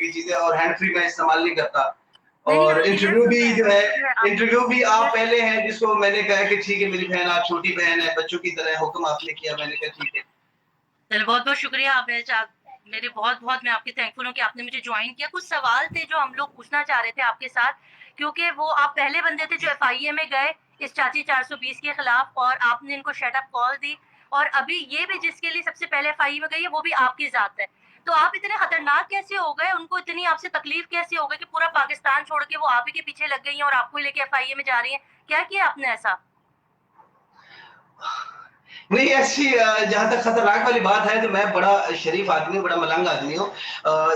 کی چیزیں, اور ہینڈ فری میں استعمال نہیں کرتا. نہیں اور ہم انٹرویو بھی جو ہے, انٹرویو بھی آپ آپ پہلے ہیں جس کو میں نے کہا کہ ٹھیک ہے میری بہن, آپ چھوٹی بہن ہے, بچوں کی طرح حکم آپ نے کیا, میں نے کہا ٹھیک ہے. چل بہت بہت شکریہ آپ میرے بہت بہت میں آپ کی تھینکفل ہوں کہ آپ نے مجھے جوائن کیا. کچھ سوال تھے جو ہم لوگ پوچھنا چاہ رہے تھے آپ کے ساتھ, کیونکہ وہ آپ پہلے بندے تھے جو ایف آئی اے میں گئے اس چاچی 420 کے خلاف, اور آپ نے ان کو شٹ اپ کال دی, اور ابھی یہ بھی جس کے لیے سب سے پہلے ایف آئی اے میں گئی ہے وہ بھی آپ کی ذات ہے. تو آپ اتنے خطرناک کیسے ہو گئے, ان کو اتنی آپ سے تکلیف کیسے ہو گئی کہ پورا پاکستان چھوڑ کے وہ آپ ہی کے پیچھے لگ گئی ہیں اور آپ کو لے کے ایف آئی اے میں جا رہی ہیں؟ کیا کیا آپ نے ایسا؟ نہیں ایسی جہاں تک خطرناک والی بات ہے تو میں بڑا شریف آدمی ہوں, بڑا ملنگ آدمی ہوں,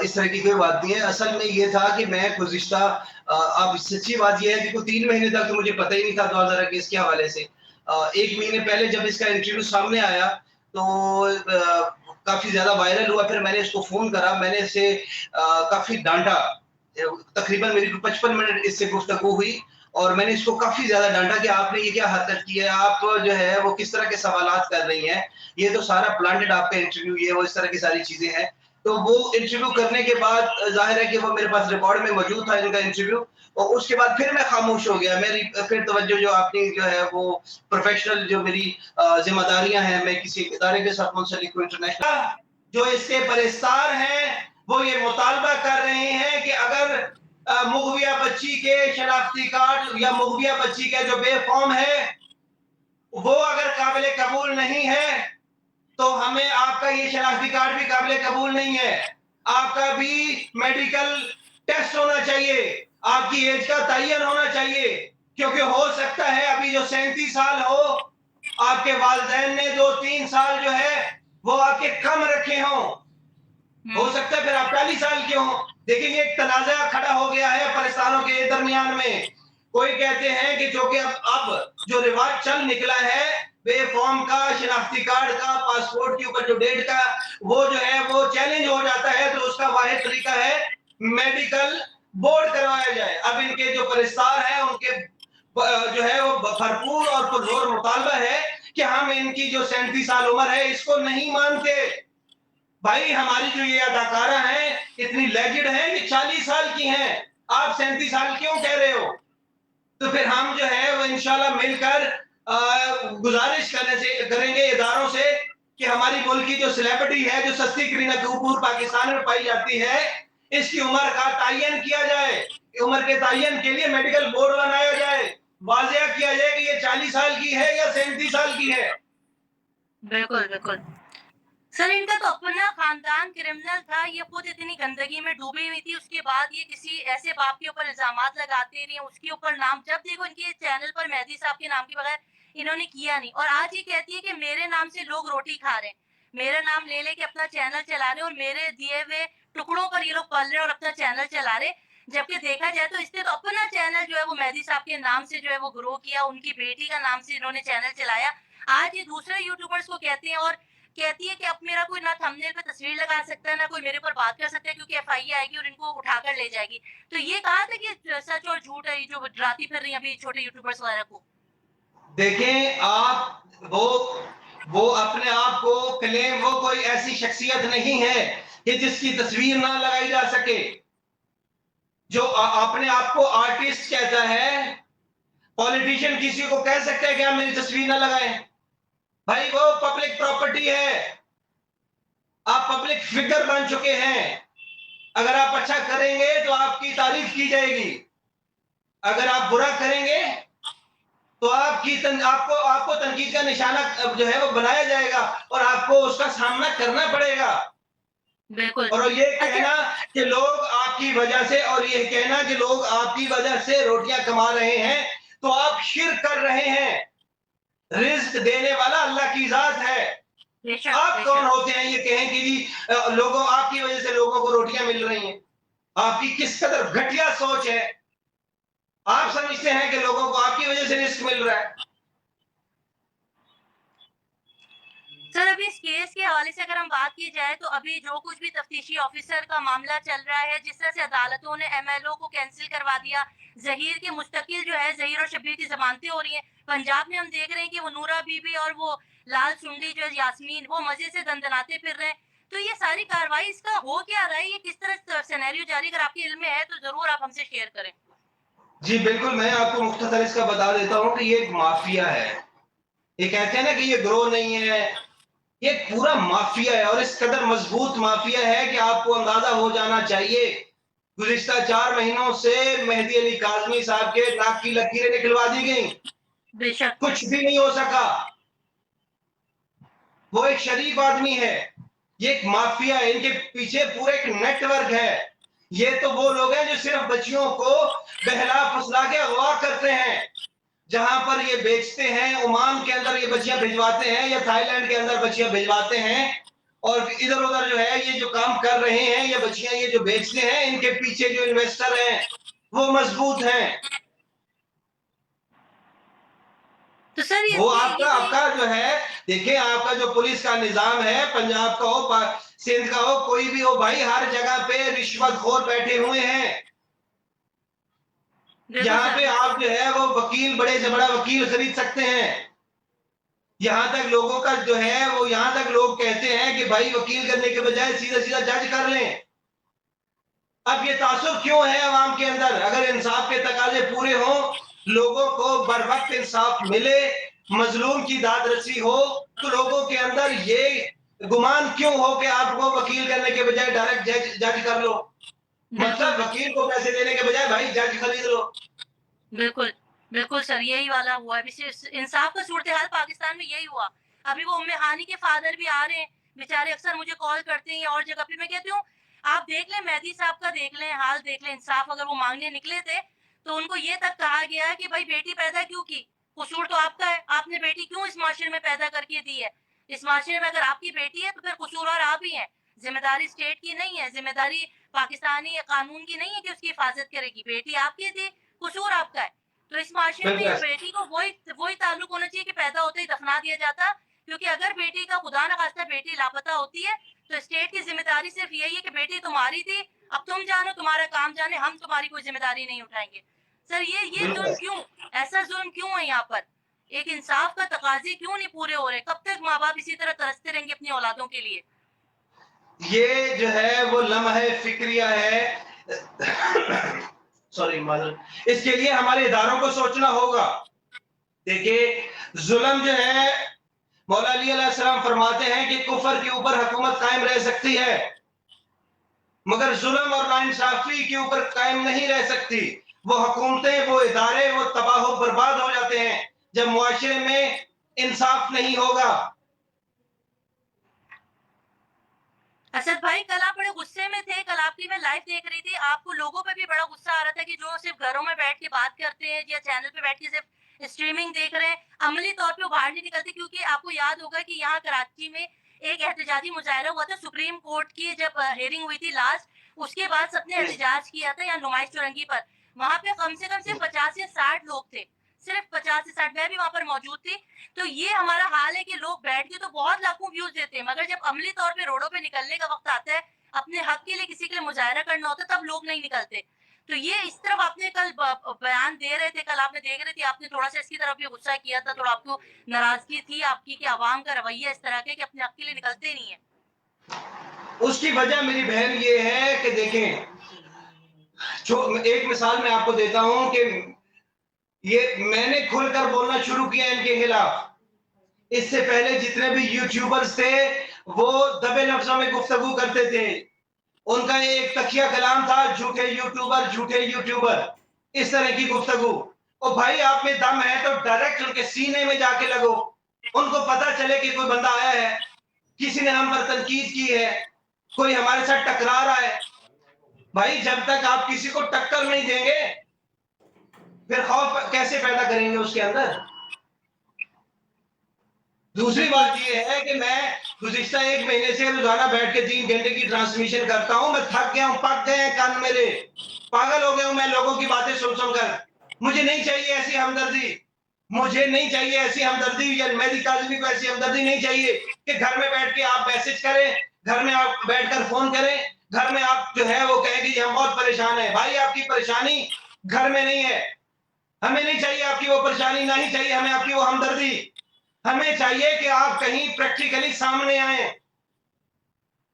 اس طرح کی کوئی بات نہیں ہے. اصل میں یہ تھا کہ میں گزشتہ, اب سچی بات یہ ہے کہ 3 مہینے تک تو مجھے پتہ ہی نہیں تھا 2021 کے حوالے سے. 1 مہینے پہلے جب اس کا انٹرویو سامنے آیا تو کافی زیادہ وائرل ہوا. پھر میں نے اس کو فون کرا, میں نے اسے کافی ڈانٹا, تقریباً میری 55 منٹ اس سے گفتگو ہوئی, اور میں نے اس کو کافی زیادہ ڈانٹا کہ آپ نے یہ کیا حرکت کی ہے, آپ جو ہے وہ کس طرح کے سوالات کر رہی ہیں, یہ تو سارا پلانٹڈ آپ کا انٹرویو, یہ وہ اس طرح کی ساری چیزیں ہیں. تو وہ انٹرویو کرنے کے بعد ظاہر ہے کہ وہ میرے پاس ریکارڈ میں موجود تھا ان کا انٹرویو, اور اس کے بعد پھر میں خاموش ہو گیا. میری پھر توجہ جو آپ کی جو ہے وہ پروفیشنل جو میری ذمہ داریاں ہیں, میں کسی ادارے کے ساتھ منسلک ہوں انٹرنیشنل, جو اس کے پرستار ہیں وہ یہ مطالبہ کر رہے ہیں کہ اگر مغویہ بچی کے شناختی کارڈ یا مغویہ بچی کا جو بے فارم ہے وہ اگر قابل قبول نہیں ہے تو ہمیں آپ کا یہ شناختی کارڈ بھی قابل قبول نہیں ہے. آپ کا بھی میڈیکل ٹیسٹ ہونا چاہیے, آپ کی ایج کا تعین ہونا چاہیے, کیونکہ ہو سکتا ہے ابھی جو 37 سال ہو, آپ کے والدین نے 2-3 سال جو ہے وہ آپ کے کم رکھے ہوں, ہو سکتا ہے پھر آپ 40 سال کے ہوں. لیکن یہ ایک تنازع کھڑا ہو گیا ہے پرستانوں کے درمیان میں. کوئی کہتے ہیں کہ جو کہ اب جو رواج چل نکلا ہے بے فارم کا, شناختی کارڈ کا, پاسپورٹ کے اوپر جو ڈیٹ کا, وہ جو ہے وہ چیلنج ہو جاتا ہے, تو اس کا واحد طریقہ ہے میڈیکل بورڈ کروایا جائے. اب ان کے جو پرستار ہیں ان کے جو ہے وہ بھرپور اور پرزور مطالبہ ہے کہ ہم ان کی جو 37 سال عمر ہے اس کو نہیں مانتے. بھائی ہماری جو یہ اداکارہ ہیں اتنی لیجڈ ہیں کہ 40 سال کی ہیں, آپ 37 سال کیوں کہہ رہے ہو؟ تو پھر ہم جو ہے وہ انشاءاللہ مل کر گزارش کریں گے اداروں سے کہ ہماری ملک کی جو سیلیبریٹی ہے, جو سستی کرینہ کپور پاکستان میں پائی جاتی ہے, اس کی عمر کا تعین کیا جائے. عمر کے تعین کے لیے میڈیکل بورڈ بنایا جائے, واضح کیا جائے کہ یہ 40 سال کی ہے یا 37 سال کی ہے. بالکل بالکل سر, ان کا تو اپنا خاندان کرمنل تھا, یہ خود اتنی گندگی میں ڈوبی ہوئی تھی, اس کے بعد یہ کسی ایسے باپ کے اوپر الزامات لگاتے رہی, اس کے اوپر نام, جب دیکھو ان کے چینل پر مہدی صاحب کے نام کے بغیر انہوں نے کیا نہیں, اور آج یہ کہتی ہے کہ میرے نام سے لوگ روٹی کھا رہے ہیں, میرا نام لے لے کے اپنا چینل چلا رہے, اور میرے دیے ہوئے ٹکڑوں پر یہ لوگ پل رہے اور اپنا چینل چلا رہے. جبکہ دیکھا جائے تو اس نے تو اپنا چینل جو ہے وہ مہدی صاحب کے نام سے جو ہے وہ گرو کیا, ان کی بیٹی کا نام سے انہوں نے چینل چلایا. آج یہ دوسرے یوٹیوبرز کو کہتے ہیں, اور کہتی ہے کہ اب میرا کوئی نہ تھمبنیل پہ تصویر لگا سکتا ہے, نہ کوئی میرے پر بات کر سکتا ہے, کیونکہ ایف آئی اے آئے گی اور ان کو اٹھا کر لے جائے گی. تو یہ کہا تھا کہ سچ اور جھوٹ ہے جو ڈراتی پھر رہی ہیں ابھی چھوٹے یوٹیوبرز وغیرہ کو. دیکھیں آپ وہ اپنے آپ کو کلیم, وہ کوئی ایسی شخصیت نہیں ہے کہ جس کی تصویر نہ لگائی جا سکے. جو اپنے آپ کو آرٹسٹ کہتا ہے, پولیٹیشین کسی کو کہہ سکتا ہے کہ آپ میری تصویر نہ لگائیں؟ بھائی وہ پبلک پراپرٹی ہے, آپ پبلک فگر بن چکے ہیں. اگر آپ اچھا کریں گے تو آپ کی تعریف کی جائے گی, اگر آپ برا کریں گے تو آپ کو تنقید کا نشانہ جو ہے وہ بنایا جائے گا, اور آپ کو اس کا سامنا کرنا پڑے گا. بالکل. اور یہ کہنا کہ لوگ آپ کی وجہ سے, اور یہ کہنا کہ لوگ آپ کی وجہ سے روٹیاں کما رہے ہیں, تو آپ شرک کر رہے ہیں. رزق دینے والا اللہ کی ذات ہے. آپ کون ہوتے ہیں یہ کہیں کہ جی لوگوں آپ کی وجہ سے لوگوں کو روٹیاں مل رہی ہیں؟ آپ کی کس قدر گھٹیا سوچ ہے. آپ سمجھتے ہیں کہ لوگوں کو آپ کی وجہ سے رزق مل رہا ہے. سر ابھی اس کیس کے حوالے سے اگر ہم بات کی جائے تو ابھی جو کچھ بھی تفتیشی آفیسر کا معاملہ چل رہا ہے, جس طرح سے عدالتوں نے ایم ایل او کو کینسل کروا دیا, ظہیر کے مستقل جو ہے ظہیر اور شبیر کی ضمانتیں ہو رہی ہیں. پنجاب میں ہم دیکھ رہے ہیں کہ وہ نورا بی بی اور وہ لال سنڈی جو ہے یاسمین, وہ مزے سے دندناتے پھر رہے ہیں. तो ये सारी कार्रवाई इसका हो क्या रहा है, ये किस तरह सिनेरियो जारी, अगर आपके इल्म में है तो जरूर आप हमसे शेयर करें। जी बिल्कुल, मैं आपको मुख्तसर इसका बता देता हूँ कि ये एक माफिया है। ये कहते हैं ना कि ये ग्रोह नहीं है, ये पूरा माफिया है और इस कदर मजबूत माफिया है कि आपको अंदाजा हो जाना चाहिए। गुज़िश्ता 4 महीनों से मेहदी अली काज़मी साहब के नाक की लकीरें निकलवा दी गई। बेशक। कुछ भी नहीं हो सका। वो एक शरीफ आदमी है। ये एक माफिया है, इनके पीछे पूरा एक नेटवर्क है। ये तो वो लोग हैं जो सिर्फ बच्चियों को बहला फुसला के अगवा करते हैं। जहां पर ये बेचते हैं, ओमान के अंदर ये बच्चियां भिजवाते हैं या थाईलैंड के अंदर बच्चियां भिजवाते हैं और इधर उधर जो है ये जो काम कर रहे हैं, ये बच्चियां ये जो बेचते हैं, इनके पीछे जो इन्वेस्टर हैं वो मजबूत हैं। तो सर वो ये आपका जो है, देखिए आपका जो पुलिस का निजाम है, पंजाब का हो, सिंध का हो, कोई भी हो भाई, हर जगह पे रिश्वतखोर बैठे हुए हैं। बिल्कुल यहाँ सर, पे आप जो है वो वकील, बड़े से बड़ा वकील खरीद सकते हैं। यहाँ तक लोगों का जो है वो, यहाँ तक लोग कहते हैं कि भाई वकील करने के बजाय सीधा सीधा जज कर लें। अब ये तासुब क्यों है अवाम के अंदर? अगर इंसाफ के तकाजे पूरे हों, लोगों को बर वक्त इंसाफ मिले, मजलूम की दाद रसी हो, तो लोगों के अंदर ये गुमान क्यों हो कि आपको वकील करने के बजाय डायरेक्ट जज कर लो? मतलब वकील को पैसे देने के बजाय भाई जज खरीद लो। बिल्कुल, बिल्कुल सर, यही वाला हुआ है। इंसाफ का सूरत-ए-हाल पाकिस्तान में यही हुआ। अभी वो उम्मे हानी के फादर भी आ रहे हैं, बेचारे अक्सर मुझे कॉल करते हैं और जगह पे। मैं कहती हूँ, आप देख लें, मेहदी साहब का देख लें, हाल देख लें, इंसाफ अगर वो माँगने निकले थे, तो उनको ये तक कहा गया है कि भई बेटी पैदा क्यों की? कसूर तो आपका है, आपने बेटी क्यों इस माशरे में पैदा करके दी है? इस माशरे में अगर आपकी बेटी है, तो फिर कसूरवार आप ही हैं। ज़िम्मेदारी स्टेट की नहीं है, ज़िम्मेदारी पाकिस्तानी कानून की नहीं है कि उसकी हिफाज़त करेगी। बेटी आपकी थी, कसूर आपका है। तो इस माशरे में इस बेटी को वही ताल्लुक होना चाहिए कि पैदा होते ही दफना दिया जाता, क्योंकि अगर बेटी का खुदा न खास्ता बेटी लापता होती है, तो स्टेट की जिम्मेदारी सिर्फ यही है कि बेटी तुम्हारी थी, अब तुम जानो, तुम्हारा काम जाने, हम तुम्हारी कोई जिम्मेदारी नहीं उठाएंगे। सर ये जुल्म क्यों, ऐसा जुल्म क्यों है यहाँ पर? एक इंसाफ का तकाजे क्यों नहीं पूरे हो रहे? कब तक माँ बाप इसी तरह तरसते रहेंगे अपनी औलादों के लिए? ये जो है वो लम्हे फिक्रिया है। सॉरी माजर, इसके लिए हमारे इदारों को सोचना होगा। देखिए जुल्म जो है, मौला अली अलैहिस्सलाम फरमाते हैं कि कुफर के ऊपर हुकूमत कायम रह सकती है, मगर जुल्म और नाइंसाफी के ऊपर कायम नहीं रह सकती। वो हुकूमतें, वो इदारे, वो तबाह बर्बाद हो जाते हैं जब मुआशरे में इंसाफ नहीं होगा। असद भाई, कल आप बड़े गुस्से में थे। कल आपकी मैं लाइव देख रही थी, आपको लोगों पे भी बड़ा गुस्सा आ रहा था कि जो सिर्फ घरों में बैठ के बात करते हैं या चैनल पे बैठ के सिर्फ स्ट्रीमिंग देख रहे हैं, अमली तौर पे वो बाहर नहीं निकलते। क्योंकि आपको याद होगा कि यहाँ कराची में एक एहतजाजी मुजाहरा हुआ था, सुप्रीम कोर्ट की जब हियरिंग हुई थी लास्ट, उसके बाद सबने एहतजाज किया था यहाँ नुमाइश चौरंगी पर। वहां पे कम से कम सिर्फ 50 या 60 लोग थे, सिर्फ 50 से 60। मैं भी वहां पर मौजूद थी। तो ये हमारा हाल है कि लोग बैठ के तो बहुत लाखों व्यूज देते हैं, मगर जब अमली तौर पे रोडों पे निकलने का वक्त आता है, अपने हक के लिए किसी के लिए मुजाहरा करना होता है, तब लोग नहीं निकलते। तो ये इस तरफ आपने कल बयान दे रहे थे, कल आपने देख रहे थे, आपने थोड़ा सा इसकी तरफ भी गुस्सा किया था, थोड़ा आपको नाराजगी थी आपकी कि आवाम का रवैया इस तरह का कि अपने हक के लिए निकलते नहीं है। उसकी वजह मेरी बहन ये है कि देखें, जो एक मिसाल मैं आपको देता हूं कि ये मैंने खुलकर बोलना शुरू किया इनके खिलाफ। इससे पहले जितने भी यूट्यूबर्स थे वो दबे लफ्जों में गुफ्तगू करते थे। उनका एक तकिया कलाम था, झूठे यूट्यूबर, झूठे यूट्यूबर, इस तरह की गुफ्तगू। और भाई आप में दम है तो डायरेक्ट उनके सीने में जाके लगो, उनको पता चले कि कोई बंदा आया है, किसी ने हम पर तनकीद की है, कोई हमारे साथ टकरा रहा है। भाई जब तक आप किसी को टक्कर नहीं देंगे, फिर खौफ कैसे पैदा करेंगे उसके अंदर? दूसरी बात यह है कि मैं गुज़िश्ता 1 महीने से रोजाना बैठ के 3 घंटे की ट्रांसमिशन करता हूं। मैं थक गया हूं, पक गए हैं कान मेरे, पागल हो गया हूं मैं लोगों की बातें सुन सुनकर। मुझे नहीं चाहिए ऐसी हमदर्दी, मुझे नहीं चाहिए ऐसी हमदर्दी, या मेहदी काज़मी को ऐसी हमदर्दी नहीं चाहिए कि घर में बैठ के आप मैसेज करें, घर में आप बैठकर फोन करें, घर में आप जो है वो कहें कि हम बहुत परेशान हैं। भाई आपकी परेशानी घर में नहीं है, हमें नहीं चाहिए आपकी वो परेशानी, ना ही चाहिए हमें आपकी वो हमदर्दी। हमें चाहिए कि आप कहीं प्रैक्टिकली सामने आए।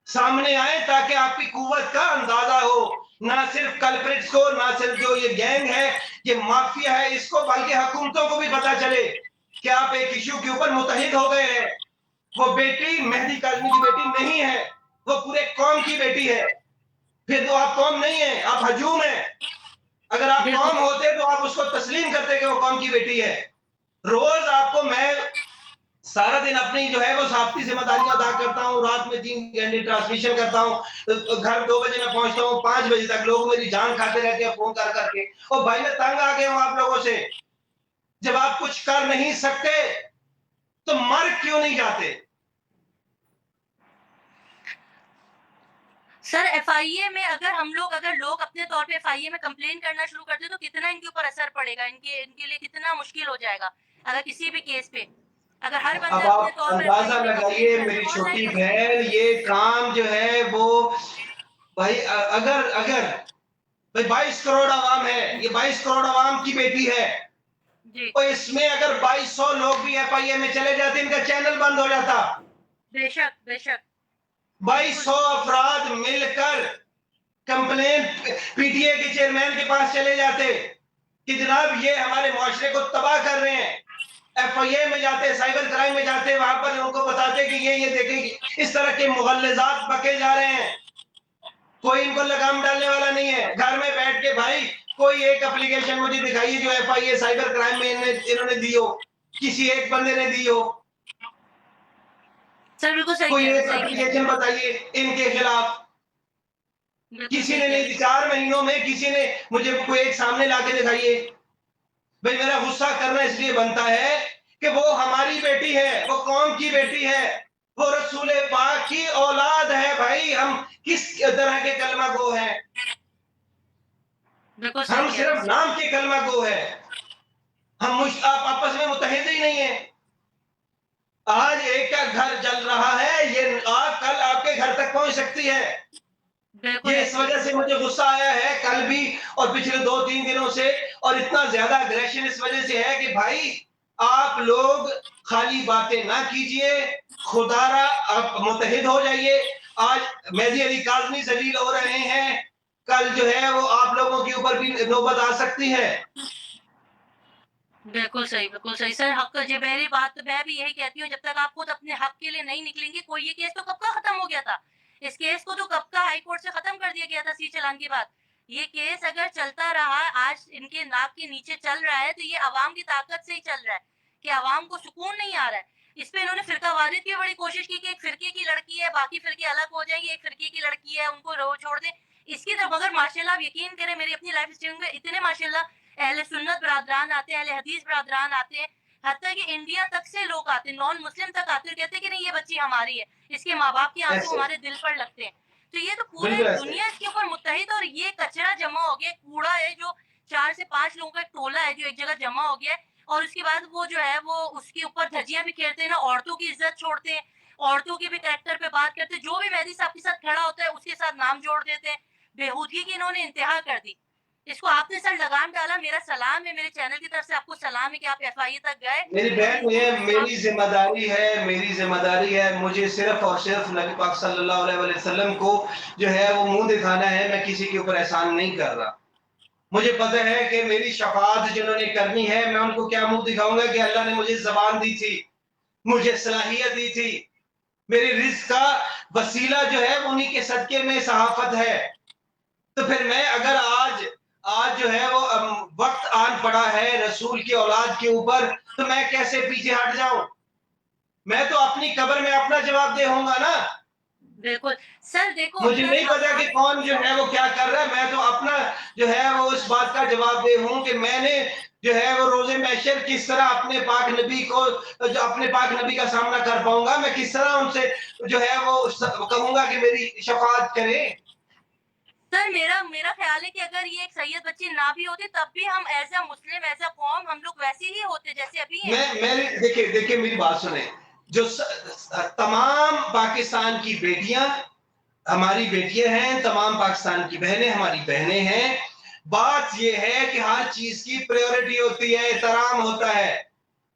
सामने आए ताकि आपकी कुव्वत का अंदाजा हो, ना सिर्फ कल्प्रिट्स को, ना सिर्फ जो ये गैंग है, ये माफिया है, इसको, बल्कि हुकूमतों को भी पता चले कि आप एक इश्यू के ऊपर मुतहिद हो गए हैं। वो बेटी मेहदी काज़मी की बेटी नहीं है, वो पूरे कौम की बेटी है। फिर तो आप कौम नहीं है, आप हजूम है। अगर आप कौम बिल्कुल होते तो आप उसको तस्लीम करते कि वो कौम की बेटी है। रोज आपको मैं सारा दिन अपनी जो है वो साफ्ती जिम्मेदारियां अदा करता हूँ, रात में 3 घंटे ट्रांसमिशन करता हूँ, घर 2 बजे मैं पहुंचता हूँ, 5 बजे तक लोग मेरी जान खाते रहते हैं फोन कर करके। और भाई मैं तंग आ गया हूँ आप लोगों से। जब आप कुछ कर नहीं सकते तो मर क्यों नहीं जाते? सर एफआईए में अगर लोग अपने तौर पे एफआईए में कंप्लेन करना शुरू करते तो कितना इनके ऊपर असर पड़ेगा, इनके लिए कितना मुश्किल हो जाएगा अगर किसी भी केस पे अगर हर अब बंदा अपने आप तौर पर अंदाजा एफआईए में कंप्लेन लगाइए करता मेरी है छोटी ऑनलाइन कैसे। बहन, ये काम जो है वो भाई अगर अगर भाई 22 करोड़ आवाम है, ये 22 करोड़ आवाम की बेटी है। जी तो इसमें अगर 2200 लोग भी एफआईए में चले जाते, इनका चैनल बंद हो जाता। बेशक बेशक 2200 अफराद मिलकर कंप्लेन पीटीए के चेयरमैन के पास चले जाते कि जनाब ये हमारे मुआशरे को तबाह कर रहे हैं। एफआईए में जाते, साइबर क्राइम में जाते, वहां पर उनको बताते कि ये देखें इस तरह के मुगल्लजात बके जा रहे हैं। कोई इनको लगाम डालने वाला नहीं है। घर में बैठ के भाई कोई एक एप्लीकेशन मुझे दिखाइए जो एफआईए साइबर क्राइम में इन्होंने दी हो, किसी एक बंदे ने दी हो। सर बिल्कुल सही कोई कह रहे हैं, एक सही कह रहे हैं, एप्लीकेशन बताइए इनके खिलाफ। बिल्कुल किसी सही ने कह नहीं रहे दी। हैं। 4 महीनों में किसी ने मुझे कोई एक सामने लाके दिखाइए। भाई मेरा गुस्सा करना इसलिए बनता है कि वो हमारी बेटी है, वो कौम की बेटी है, वो रसूल पाक की औलाद है। भाई हम किस तरह के कलमा गो हैं? बिल्कुल सही हम कह रहे सिर्फ हैं। नाम के कलमा गो है। हम आप आपस में मुतहिद ही नहीं है। आज एक का घर जल रहा है, ये आग कल आपके घर तक पहुंच सकती है। बिल्कुल ये इस ऐसे ही वजह से मुझे गुस्सा आया है कल भी और पिछले 2-3 दिनों से, और इतना ज्यादा अग्रेशन इस वजह से है कि भाई आप लोग खाली बातें ना कीजिए, खुदारा आप मुतहिद हो जाइए। आज मेहदी अली काज़मी जलील हो रहे हैं, कल जो है वो आप लोगों के ऊपर भी नौबत आ सकती है। बिल्कुल सही, बिल्कुल सही। सर हक जी मेरी बात तो मैं भी यही कहती हूँ जब तक आप खुद अपने हक के लिए नहीं निकलेंगे कोई ये केस तो कब का खत्म हो गया था। इस केस को तो कब का हाई कोर्ट से खत्म कर दिया गया था सी चालान के बाद। ये केस अगर चलता रहा आज इनके नाक के नीचे चल रहा है तो ये अवाम की ताकत से ही चल रहा है कि अवाम को सुकून नहीं आ रहा है। इस पे इन्होंने फिरकावारियत की बड़ी कोशिश की कि एक फिरके की लड़की है, बाकी फिरके अलग हो जाएंगे, एक फिरके की लड़की है उनको रो छोड़ दें। इसकी तरफ मगर माशाल्लाह आप यकीन करें मेरी अपनी लाइफ स्टाइल में इतने माशाल्लाह अहले सुन्नत बरादरान आते हैं, अहले हदीस बरादरान आते हैं, हत्ता कि इंडिया तक से लोग आते हैं, नॉन मुस्लिम तक आते हैं, कहते हैं कि नहीं ये बच्ची हमारी है, इसके माँ बाप के आंसू ऐसे हमारे दिल पर लगते हैं। तो ये तो पूरे बिल्कुल ऐसे। दुनिया इसके ऊपर मुत्तहिद और ये कचरा जमा हो गया, कूड़ा है जो 4 से 5 लोगों का एक टोला है जो एक जगह जमा हो गया है और उसके बाद वो जो है वो उसके ऊपर धज्जियां भी खेलते हैं ना, औरतों की इज्जत छोड़ते हैं, औरतों के भी कैरेक्टर पे बात करते हैं, जो भी मेहदी साहब के साथ खड़ा होता है उसके साथ नाम जोड़ देते हैं। बेहूदगी की इन्होंने इंतहा कर दी। इसको आपने सर लगाम डाला, मेरा सलाम है, मेरे चैनल की तरफ से आपको सलाम है कि आप एफआईए तक गए मेरी और बहन, इनको ये इंसाफ। मेरी जिम्मेदारी है। मुझे सिर्फ और सिर्फ नबी पाक सल्लल्लाहु अलैहि वसल्लम को जो है वो मुंह दिखाना है। मैं किसी के ऊपर एहसान नहीं कर रहा। मुझे पता है कि मेरी शफाअत जिन्होंने करनी है, मैं उनको क्या मुंह दिखाऊंगा कि अल्लाह ने मुझे जबान दी थी, मुझे सलाहियत दी थी। मेरी रिज्क का वसीला जो है उन्हीं के सदके में सहाफत है। तो फिर मैं अगर आज आज जो है वो वक्त आन पड़ा है रसूल की औलाद के ऊपर, तो मैं कैसे पीछे हट जाऊं? मैं तो अपनी कब्र में अपना जवाब दे होऊंगा ना। बिल्कुल। सर देखो मुझे सर नहीं पता कि कौन जो है वो क्या कर रहा है। मैं तो अपना जो है वो इस बात का जवाब दे हूं कि मैंने जो है वो रोजे महशर किस तरह अपने पाक नबी को, जो अपने पाक नबी का सामना कर पाऊंगा, मैं किस तरह उनसे जो है वो कहूंगा कि मेरी शफाअत करें। सर मेरा मेरा ख्याल है कि अगर ये एक सैयद बच्ची ना भी होती तब भी हम as a Muslim, as a कौम हम लोग वैसे ही होते जैसे अभी हैं। मैंने देखिए देखिए मेरी बात सुने। जो तमाम पाकिस्तान की बेटियां हमारी बेटियां हैं, तमाम पाकिस्तान की बहनें हमारी बहनें हैं। बात यह है कि हर चीज की प्रायोरिटी होती है, एहतराम होता है।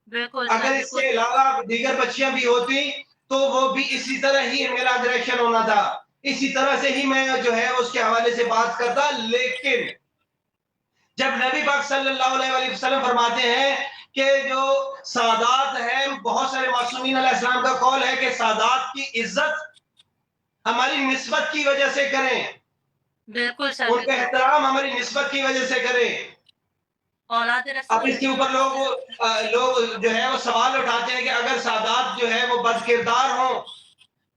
बिल्कुल सर, अगर बिल्कुल इसके सही। अलावा दीगर बच्चियां भी होती تو وہ بھی اسی طرح ہی میرا ڈائریکشن ہونا تھا, اسی طرح سے ہی میں جو ہے اس کے حوالے سے بات کرتا. لیکن جب نبی پاک صلی اللہ علیہ وسلم فرماتے ہیں کہ جو سادات ہیں, بہت سارے معصومین علیہ السلام کا قول ہے کہ سادات کی عزت ہماری نسبت کی وجہ سے کریں, بالکل سر, ان کا بالکل. احترام ہماری نسبت کی وجہ سے کریں. اولاد اب رسول. اس کے اوپر لوگ جو ہے وہ سوال اٹھاتے ہیں کہ اگر سادات جو ہے وہ بد کردار ہوں,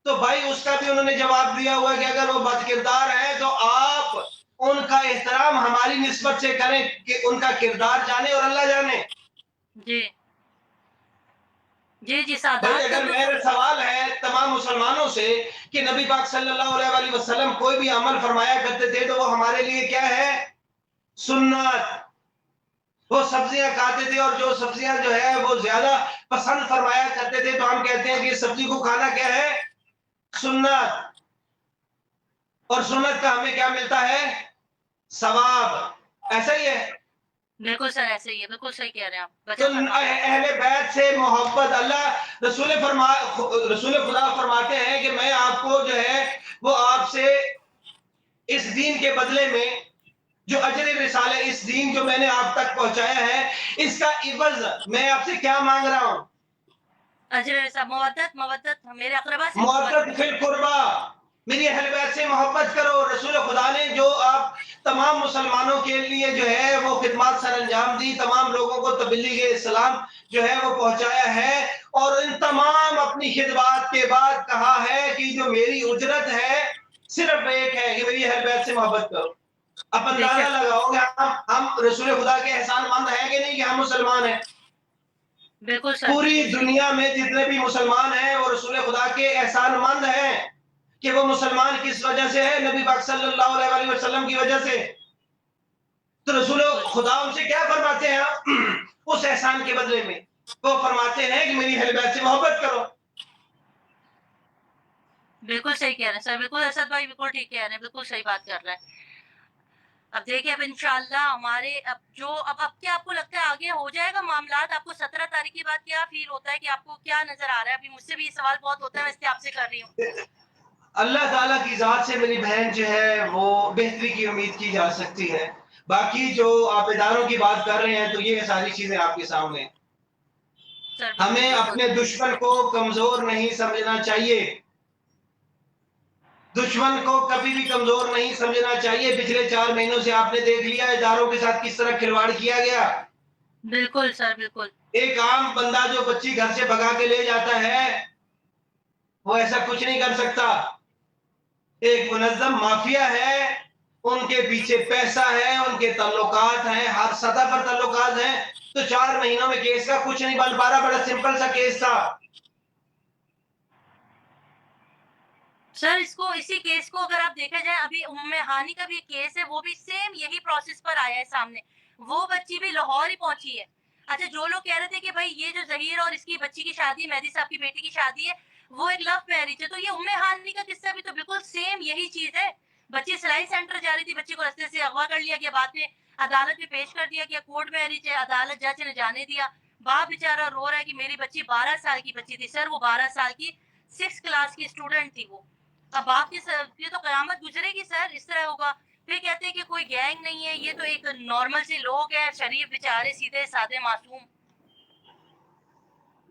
تو بھائی اس کا بھی انہوں نے جواب دیا ہوا ہے کہ اگر وہ بد کردار ہیں تو آپ ان کا احترام ہماری نسبت سے کریں کہ ان کا کردار جانے اور اللہ جانے. جی جی جی, بھائی سادات کا اگر میرا سوال ہے تمام مسلمانوں سے کہ نبی پاک صلی اللہ علیہ وسلم کوئی بھی عمل فرمایا کرتے تھے تو وہ ہمارے لیے کیا ہے؟ سنت. وہ سبزیاں کھاتے تھے اور جو سبزیاں جو ہے وہ زیادہ پسند فرمایا کرتے تھے تو ہم کہتے ہیں کہ سبزی کو کھانا کیا ہے؟ سنت. اور سنت کا ہمیں کیا ملتا ہے؟ ثواب. ایسا ہی ہے. بالکل سر, ایسے ہی ہے, بالکل صحیح کہہ رہے ہیں آپ. تو اہل بیت سے محبت, اللہ رسول خدا فرماتے ہیں کہ میں آپ کو جو ہے وہ آپ سے اس دین کے بدلے میں جو اجر رسالہ, اس دین جو میں نے آپ تک پہنچایا ہے, اس کا عوض میں آپ سے کیا مانگ رہا ہوں؟ اجر صاحب, مودت میرے اقربا سے مودت فی القربا, میری اہل بیت سے محبت کرو. رسول خدا نے جو آپ تمام مسلمانوں کے لیے جو ہے وہ خدمات سر انجام دی, تمام لوگوں کو تبلیغ اسلام جو ہے وہ پہنچایا ہے, اور ان تمام اپنی خدمات کے بعد کہا ہے کہ جو میری اجرت ہے صرف ایک ہے کہ میری اہل بیت سے محبت کرو. اب اندازہ لگاؤ گے ہم رسول خدا کے احسان مند ہیں کہ نہیں کہ ہم مسلمان ہیں. بالکل سر, پوری دنیا میں جتنے بھی مسلمان ہیں وہ رسول خدا کے احسان مند ہیں کہ وہ مسلمان کس وجہ سے ہے؟ نبی پاک صلی اللہ علیہ وسلم کی وجہ سے. تو رسول خدا ان سے کیا فرماتے ہیں اس احسان کے بدلے میں؟ وہ فرماتے ہیں کہ میری اہل بیت سے محبت کرو. بالکل صحیح کہہ رہے ہیں سر, بالکل اسد بھائی بالکل ٹھیک کہہ رہے ہیں, بالکل صحیح بات کر رہے ہیں. اب دیکھیں, اب انشاءاللہ ہمارے اب کیا آپ کو لگتا ہے آگے ہو جائے گا معاملات؟ آپ کو 17 تاریخ کے بعد کیا فیل ہوتا ہے کہ آپ کو کیا نظر آ رہا ہے؟ ابھی مجھ سے بھی یہ سوال بہت ہوتا ہے, میں اس لیے آپ سے کر رہی ہوں. اللہ تعالیٰ کی ذات سے میری بہن جو ہے وہ بہتری کی امید کی جا سکتی ہے. باقی جو آپ اداروں کی بات کر رہے ہیں تو یہ ساری چیزیں آپ کے سامنے. ہمیں اپنے دشمن کو کمزور نہیں سمجھنا چاہیے, دشمن کو کبھی بھی کمزور نہیں سمجھنا چاہیے. پچھلے 4 مہینوں سے آپ نے دیکھ لیا اداروں کے ساتھ کس طرح کھلواڑ کیا گیا. بالکل سر, بالکل. ایک عام بندہ جو بچی گھر سے بھگا کے لے جاتا ہے وہ ایسا کچھ نہیں کر سکتا. ایک منظم مافیا ہے, ان کے پیچھے پیسہ ہے, ان کے تعلقات ہیں, ہر سطح پر تعلقات ہیں. تو 4 مہینوں میں کیس کا کچھ نہیں بن پا رہا, بڑا سمپل سا کیس تھا. سر اسی کیس کو اگر آپ دیکھا جائے, ابھی ام ہانی کا بھی کیس ہے, وہ بھی سیم یہی پروسیس پر آیا ہے سامنے. وہ بچی بھی لاہور ہی پہنچی ہے. اچھا, جو لوگ کہہ رہے تھے کہ بھائی یہ جو ظہیر اور اس کی بچی کی شادی, مہدی صاحب کی بیٹی کی شادی ہے, وہ ایک لو میرج ہے, تو یہ ام ہانی کا قصہ بھی تو بالکل سیم یہی چیز ہے. بچی سلائی سینٹر جا رہی تھی, بچی کو رستے سے اغوا کر لیا گیا, بعد میں عدالت میں پیش کر دیا گیا, کورٹ میرج ہے, عدالت جج نے جانے دیا. باپ بیچارہ رو رہا ہے کہ میری بچی 12 سال کی بچی تھی. سر وہ 12 سال کی 6 کلاس کی اسٹوڈنٹ تھی. وہ اب آپ کی یہ تو قیامت گزرے گی سر, اس طرح ہوگا. پھر کہتے ہیں کہ کوئی گینگ نہیں ہے, یہ تو ایک نارمل سے لوگ ہیں, شریف بیچارے, سیدھے سادے معصوم.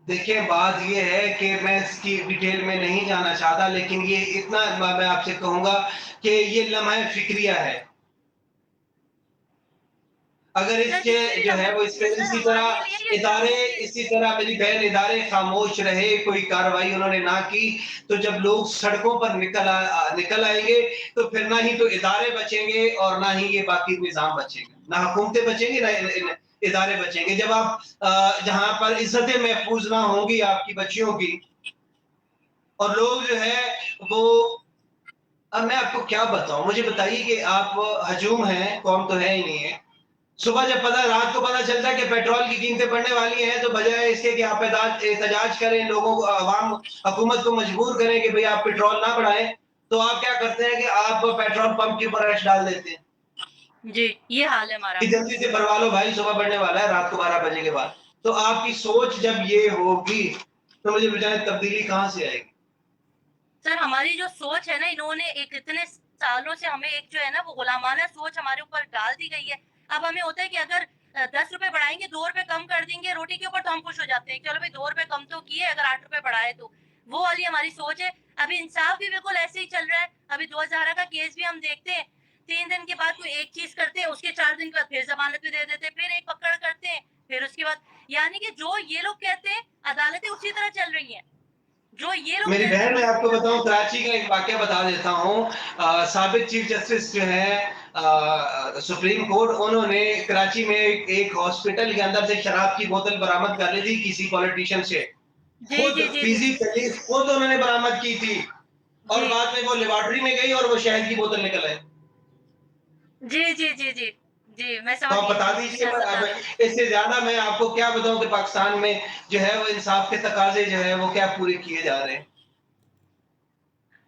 دیکھیں, بات یہ ہے کہ میں اس کی ڈیٹیل میں نہیں جانا چاہتا, لیکن یہ اتنا میں آپ سے کہوں گا کہ یہ لمحہ فکریہ ہے. اگر اس کے جو ہے وہ اس پہ اسی طرح میری بہن ادارے خاموش رہے, کوئی کاروائی انہوں نے نہ کی, تو جب لوگ سڑکوں پر نکل آئیں گے تو پھر نہ ہی تو ادارے بچیں گے اور نہ ہی یہ باقی نظام بچے گا, نہ حکومتیں بچیں گی نہ ادارے بچیں گے. جب آپ جہاں پر عزتیں محفوظ نہ ہوں گی آپ کی بچیوں کی, اور لوگ جو ہے وہ, اب میں آپ کو کیا بتاؤں, مجھے بتائیے کہ آپ ہجوم ہیں, قوم تو ہے ہی نہیں ہے. صبح جب رات کو پتہ چلتا ہے کہ پیٹرول کی قیمتیں بڑھنے والی ہیں, تو بجائے اس کے کہ آپ احتجاج کریں, لوگوں کو, عوام حکومت کو مجبور کریں کہ بھئی آپ پیٹرول نہ بڑھائیں, تو آپ کیا کرتے ہیں کہ آپ پیٹرول پمپ کے اوپر ایش ڈال دیتے ہیں. جی, یہ حال ہے ہمارا. کہ جلدی سے بھروا لو بھائی, صبح بڑھنے والا ہے, رات کو 12 بجے کے بعد. تو آپ کی سوچ جب یہ ہوگی तो मुझे बताएं तब्दीली कहाँ से आएगी? सर हमारी जो सोच है ना, इन्होंने एक इतने सालों से हमें एक जो है ना वो गुलामाना सोच हमारे ऊपर डाल दी गई है। अब हमें होता है कि अगर 10 रुपए बढ़ाएँगे, 2 रुपए कम कर देंगे रोटी के ऊपर, तो हम खुश हो जाते हैं। चलो भाई 2 रुपए कम तो किए, अगर 8 रुपए बढ़ाए तो। वो वाली हमारी सोच है। अभी इंसाफ भी बिल्कुल ऐसे ही चल रहा है। अभी 2000 का केस भी हम देखते हैं, 3 दिन के बाद कोई एक चीज़ करते हैं, उसके 4 दिन के बाद फिर ज़मानत पे दे देते हैं, फिर एक पकड़ करते हैं, फिर उसके बाद यानी कि जो ये लोग कहते हैं, अदालतें उसी तरह चल रही हैं। जो ये लोग मेरी कहते बहन, हैं मैं वही आपको बताऊँ कराची का एक वाक़या बता देता हूँ। साबिक़ चीफ़ जस्टिस जो हैं सुप्रीम कोर्ट, उन्होंने कराची में एक हॉस्पिटल के अंदर से शराब की बोतल बरामद कर ली थी किसी पॉलिटिशियन से। जी, खुद जी, जी, जी। फिज़िकली खुद उन्होंने बरामद की थी और जी। बाद में वो लेबॉरेटरी में गई और वो शहद की बोतल निकल आई। जी, जी, जी, जी। जी, मैं तो समझ आप गई बता कौन सी दीजिए, शहद अब बता रहे हैं। इससे ज़्यादा मैं आपको क्या बताऊँ कि पाकिस्तान में जो है वो इंसाफ के तकाज़े जो है वो क्या पूरे किए जा रहे हैं।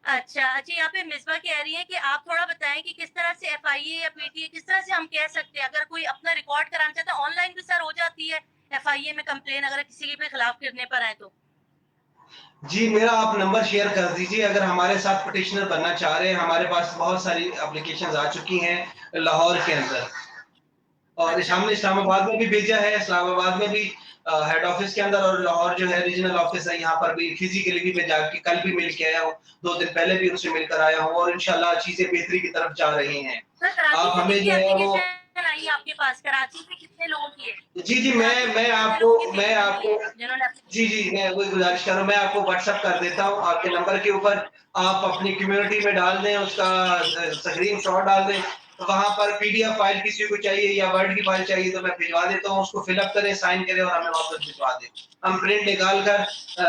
अच्छा, अच्छा यहाँ पे मिसबा कह रही हैं कि आप थोड़ा बताएँ कि किस तरह से एफआईए या पीटीए किस तरह से हम कह सकते हैं, अगर कोई अपना रिकॉर्ड कराना चाहता है, ऑनलाइन भी सर हो जाती है एफआईए में कंप्लेन अगर किसी के खिलाफ करने पर आए तो? जी, मेरा आप नंबर शेयर कर दीजिए, अगर हमारे साथ पिटिशनर बनना चाह रहे हैं, हमारे पास बहुत सारी एप्लीकेशंस आ चुकी हैं लाहौर के अंदर। और अच्छा। हमने इस्लामाबाद में भी भेजा है, इस्लामाबाद में भी हेड ऑफिस के अंदर, और लाहौर जो है रीजनल ऑफिस है, यहाँ पर भी फिजिकली भी मैं जाके कल भी मिल के आया हूँ, 2 दिन पहले भी उससे मिलकर आया हूँ और इंशाल्लाह चीज़ें बेहतरी की तरफ जा रही हैं। सर कराची आप से हमें कितनी जो है वो एप्लीकेशन आई है आपके पास? कराची से कितने लोगों की है? जी, जी, कराची से कितने लोगों की मैं पेश बनी आपको है जिन्होंने जी, जी, मैं वही गुज़ारिश कर रहा हूँ, मैं आपको व्हाट्सएप कर देता हूँ, आपके नंबर के ऊपर आप अपनी कम्युनिटी में डाल दें, उसका स्क्रीनशॉट डाल दें, वहाँ पर पीडीएफ फाइल किसी को चाहिए या वर्ड की फाइल चाहिए तो मैं भिजवा देता हूँ, उसको फिल अप करें, साइन करें और हमें वापस भिजवा दें। हम प्रिंट निकाल कर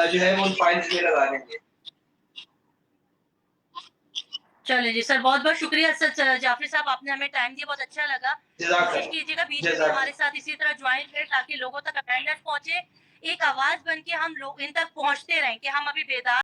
जो है वो उन फाइल्स में लगा देंगे। चलिए जी सर, बहुत-बहुत शुक्रिया सर जाफ़री साहब, आपने हमें टाइम दिया, बहुत अच्छा लगा। कोशिश जज़ाकल्लाह, कीजिएगा बीच में भी हमारे जज़ाकल्लाह। साथ इसी तरह जॉइन करें ताकि लोगों तक अवेयरनेस पहुँचे। एक आवाज़ बन के हम लोग इन तक पहुँचते रहें कि हम अभी बेदार